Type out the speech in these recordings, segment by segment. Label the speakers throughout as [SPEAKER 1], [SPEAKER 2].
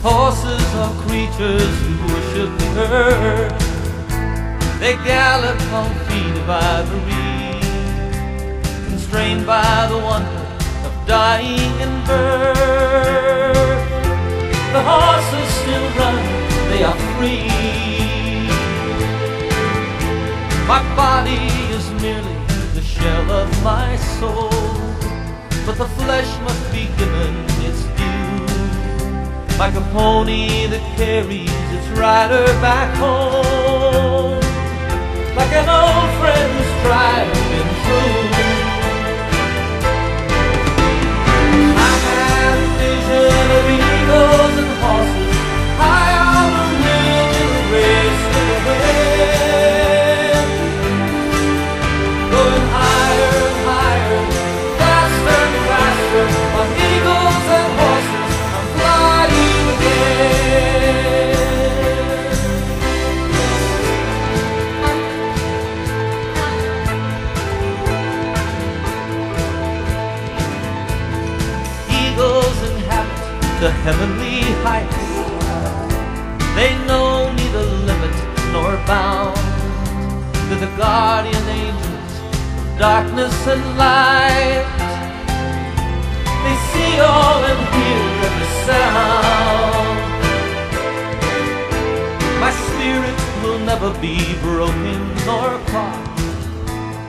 [SPEAKER 1] Horses are creatures who worship the earth. They gallop on feet of ivory, constrained by the wonder of dying and birth. The horses still run, they are free. My body is merely the shell of my soul, but the flesh must be given its due, like a pony that carries its rider back home, like an old friend who's tried and been through. I had a vision of eagles and horses high on a ridge in the race to the wind, going higher and higher, faster and faster, on eagles and horses. I'm flying again. Eagles inhabit the heavenly heights. They know neither limit nor bound. They're the guardian angels of darkness and light. They see all and hear every sound. My spirit will never be broken nor caught,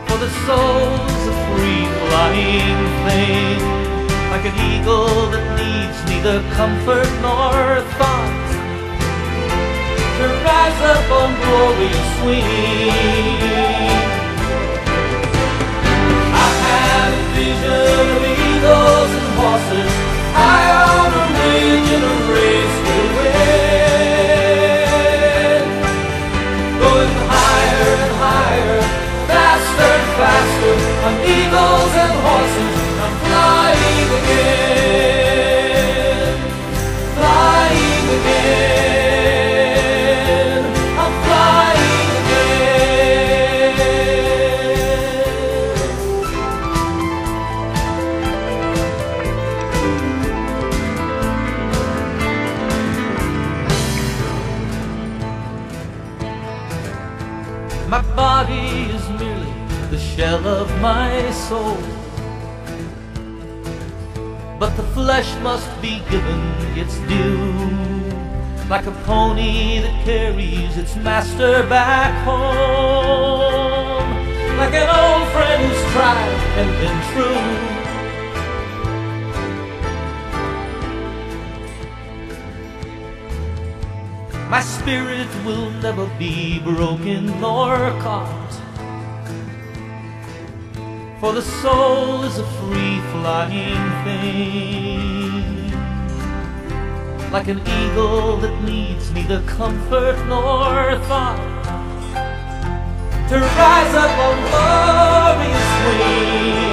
[SPEAKER 1] for the soul's a free flying thing, like an eagle that needs neither comfort nor thought, to rise up on glorious wings. I had a vision of eagles and horses high on a ridge in a race to win, going higher and higher, faster and faster, on eagles and horses. I'm flying again, flying again, I'm flying again. My body is merely the shell of my soul, but the flesh must be given its due, like a pony that carries its master back home, like an old friend who's tried and been true. My spirit will never be broken nor caught, for the soul is a free flying thing, like an eagle that needs neither comfort nor thought, to rise up on glorious wings.